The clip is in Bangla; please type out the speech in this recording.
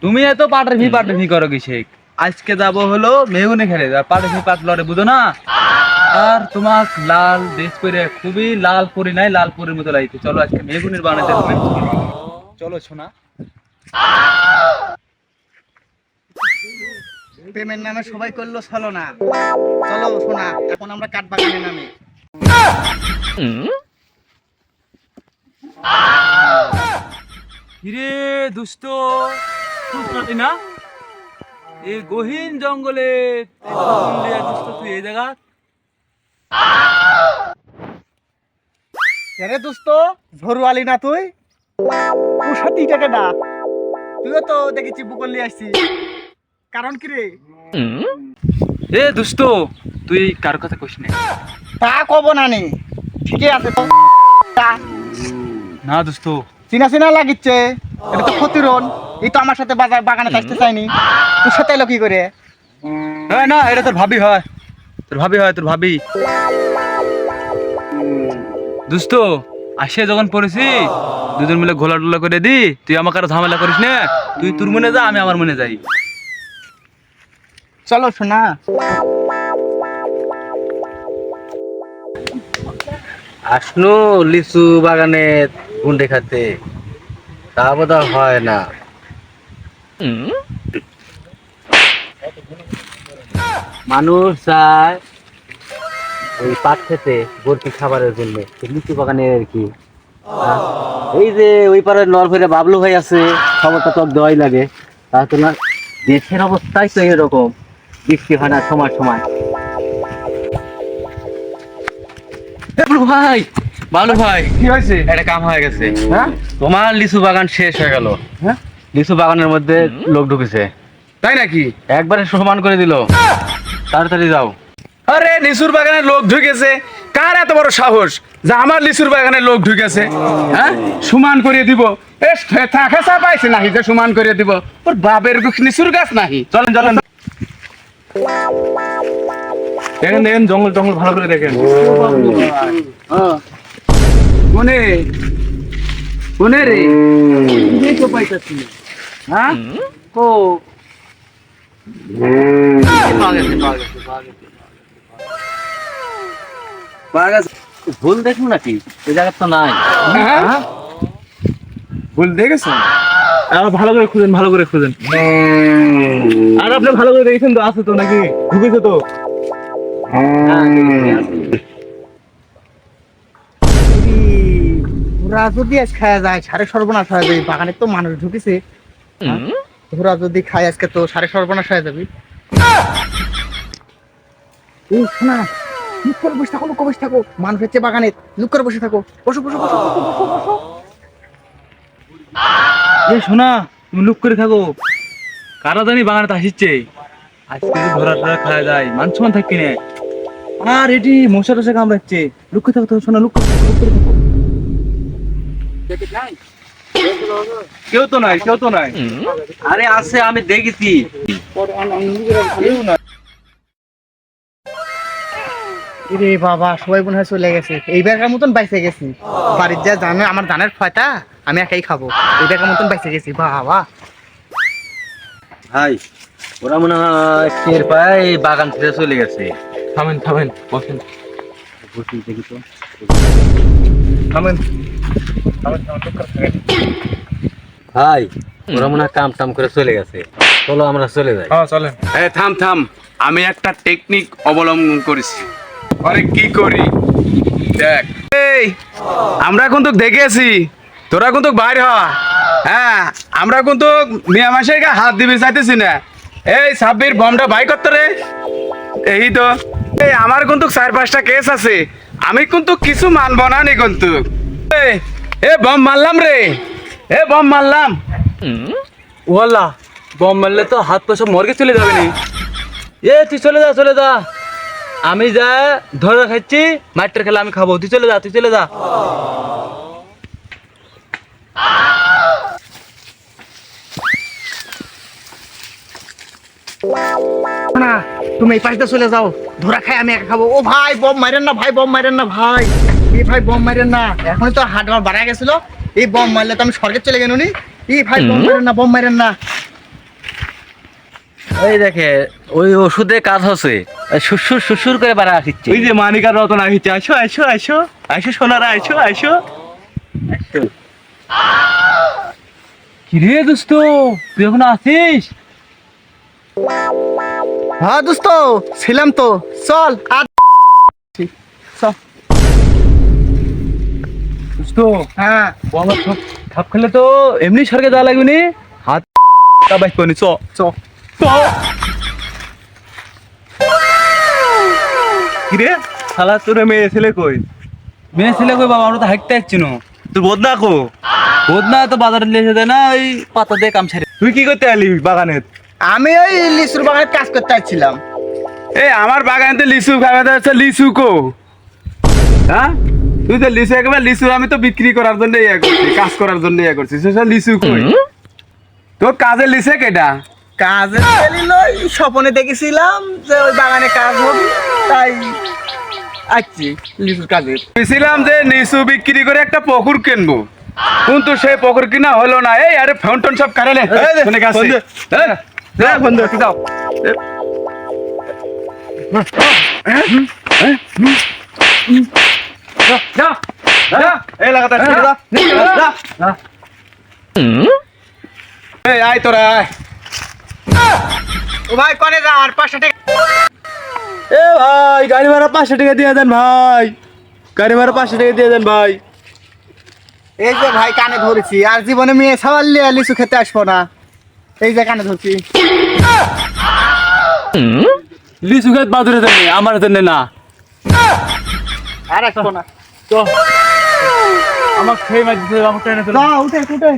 তুমি এত পাটাফি করো কিসে? আজকে যাবো হলো মেহুনে খেলে, পাটাফি পাটলরে বুঝো না? আর তোমার লাল ড্রেস পরে খুবই লাল পরি নাই, লাল পরির মতো লাগছে। চলো আজকে মেগুনের বানাতে হবে। চলো শোনা। প্রেমের নামে সবাই করলো ছলো না। চলো শোনা, এখন আমরা কাঠ বাগানের নামে। হিরে দুষ্ট, তুই না এই গহীন জঙ্গলে দুষ্ট, তুই এই জায়গা আরে দোস্ত, ঝরুয়ালি না তুই? তোর সাথে এটাকে ডাক। তুইও তো দেখেছি বুকল নিয়ে আসছিস, কারণ কি রে? এ দুষ্ট, তুই কার কথা কইস না। তা কব না নে, ঠিকই আছে তো। না দোস্ত, চিনা চিনা লাগিচ্ছে, এটা তো ক্ষতিরণ। এই তো আমার সাথে বাগানে আসতে চাইনি, তোর সাথে এলো কি করে? না এটা তোর ভাবি হয়, তোর ভাবি। দোস্ত, আসে যখন পড়েছি দুজন মিলে ঘোলা টোলা করে দি, তুই আমাকে আর ঝামেলা করিস না। তুই তোর মনে যা, আমি আমার মনে যাই। চলো শোনা। আসনু লিচু বাগানে গুন্ডে খাতে, তা বোধ হয় না। মানুষ চায় ওই পাট খেতে বরকি খাবারের জন্য, লিচু বাগানে আর কি। এই যে ওই পারে নরফেরে বাবলু ভাই আছে, খবরটা তো দেওয়াই লাগে। তা তো না, দেশের অবস্থাই তো এরকম, বৃষ্টি হয় না সময় সময়। ভালো ভাই, কি হয়েছে? একটা কাম হয়ে গেছে। হ্যাঁ তোমার লিচু বাগান শেষ হয়ে গেল। হ্যাঁ, লিচু বাগানের মধ্যে লোক ঢুকেছে, তাই নাকি? একবারে সমান করে দিল। তাড়াতাড়ি যাও। আরে লিচুর বাগানে লোক ঢুকেছে? কার এত বড় সাহস যে আমার লিচুর বাগানে লোক ঢুকেছে? হ্যাঁ, সমান করে দিব? থাকে চা পাইছে নাহি যে সমান করে দিব? ওর বাপের লিচুর গাছ নাহি। চলেন চলেন, দেখেন দেখেন, জঙ্গল জঙ্গল ভালো করে দেখেন। কোনে কোনে রে? এই তো পাইতাছি না। হ্যাঁ, ও ভুল দেখুন নাকি, ওই জায়গা তো নাই। হ্যাঁ? ভুল দেখেছো? ভালো করে খুঁজেন, ভালো করে খুঁজেন। আর আপনি ভালো করে দেখেছেন তো, আছে তো নাকি? ঢুকেছে তো? ওরা যদি আজ খাওয়া যায়, সাড়ে সর্বনাশ হয়ে যাবে। বাগানে তো মানুষ ঢুকেছে, ওরা যদি খায় আজকে তো সাড়ে সর্বনাশ হয়ে যাবে। এই শোনা, লুক করে বসে থাকো, লুক করে বসে থাকো। মানুষ হচ্ছে বাগানে, লুক করে বসে থাকো। বসো বসো বসো বসো বসো বসো। এ শোনা, তুমি লুক করে থাকো। কারা জানি বাগানে আসিচ্ছে। আজকে যদি ধরা ধরা খাওয়া যায়, মান সমান থাকবি না। আর এটি মশা টশা কামড়াচ্ছে। লুক করে থাকো তো, শোনা, লুক করে থাকো, লুক করে থাকো। কেউ তো নাই, কেউ তো নাই। আরে আছে, আমি দেখেছি। রে বাবা, সবাই মনে হয় চলে গেছে। এইবারকার মতন বাইসে গেছি। বাড়ির যা জানে আমার ধানের ফয়টা, আমি একাই খাবো। এইবারকার মতন বাইসে গেছি বাবা। ভাই, ওরা মনে হয় টের পায় বাগান ছেড়ে চলে গেছে। থামেন থামেন, বসেন। বসি দেখি তো। থামেন থামেন থামেন, লুক করে থাকেন। ভাই, ওরা মনে হয় কাম টাম করে চলে গেছে। চলো আমরা চলে যাই। হ্যাঁ চলেন। এই থাম থাম, আমি একটা টেকনিক অবলম্বন করেছি। আরে কি করি দেখ। এই আমরা কিন্তু দেখেছি, তোরা কিন্তু বাইরে হ। হ্যাঁ, আমরা কিন্তু মিয়া মাসের গায়ে হাত দিবি চাইতেছি না। এই সাব্বির বমটা বাই করতে রে। এই তো, এই আমার কিন্তু 4-5টা কেস আছে, আমি কিন্তু কিছু মানব না নি কিন্তু। এ বম মারলাম রে, এ বম মারলাম। ওয়াল্লা, বম মারলে তো হাত পা সব মর্গে চলে যাবে নি। এ তুই চলে যা, চলে যা। আমি যা ধরে খাচ্ছি, মাঠটার খেলা আমি খাবো। তুই চলে যা, তুই চলে যা। না, তুমি এই পাশটা চলে যাও, ধরা খাই আমি একা খাবো। ও ভাই, বম মারেন না ভাই, বম মারেন না ভাই। এই ভাই বম মারেন না, এখন তো হাট আমার বাড়া গেছিল। এই বম মারলে তো আমি স্বর্গে চলে গেল নি। ই ভাই বোম মারেন না ওই দেখে ওই ওষুধে কাজ হচ্ছে সুসুর সুসুর করে বাড়া আসছে। ওই যে মানিকার রতন আসছে, আসো আসো আসো আসো সোনারা, আসো আসো। কিরে দোস্ত, তুই এখন আছিস? হ্যাঁ দোস্ত ছিলাম তো, চল আর চল। দোস্ত, হ্যাঁ ও আমার খাপ খেলে তো এমনি সরকে যাওয়া লাগবে নি, হাত বাইক পানি চ চ চ। কিরে শালা, তোর মেয়ে ছেলে কই? মেয়ে ছেলে কই বাবা, আমরা তো হাঁটতে যাচ্ছি না। তোর বদনা কো? বদনা তো বাজারে নিয়ে দেয় না, ওই পাতা দিয়ে কাম ছাড়ে। তুই কি করতে আলি বাগানে? আমি ওই লিচুর বাগানে কাজ করতে আসছিলাম। এই আমার বাগানে লিচু খাওয়া হচ্ছে, লিচু কো? হ্যাঁ, তুই তো লিচু একেবারে লিচু, আমি তো বিক্রি করার জন্য ইয়ে করছি, কাজ করার জন্য ইয়ে করছি। সেসব লিচু কই? তোর কাজে লিচে কেটা? কাজে গেলিল, স্বপনে দেখেছিলাম যে ওই বাগানে কাজ হবে, তাই আসছি লিচুর কাজে। ভেবেছিলাম যে লিচু বিক্রি করে একটা পুকুর কিনবো, কিন্তু সেই পুকুর কিনা হলো না। এই আরে ফোন টোন সব কারে নে, শুনে গেছে। ফোন দে দাও। এই লাগাতে এই আয় তোরা আয়। ও ভাই কনে যা আর 500 টাকা। এ ভাই, গাড়ি ভাড়া 500 টাকা দিয়ে দেন ভাই, গাড়ি ভাড়া 500 টাকা দিয়ে দেন ভাই। এই যে ভাই কানে ধরেছি, আর জীবনে মেয়ে ছাওয়ালে লিচু খেতে আসবো না, এই যে কানে ধরছি। লিচু খেত বাদুরে দেন, আমার দেন না। আর আসবো না। তো আমার খেয়ে মাঝে আমার ট্রেনে চলে। যা উঠে উঠে।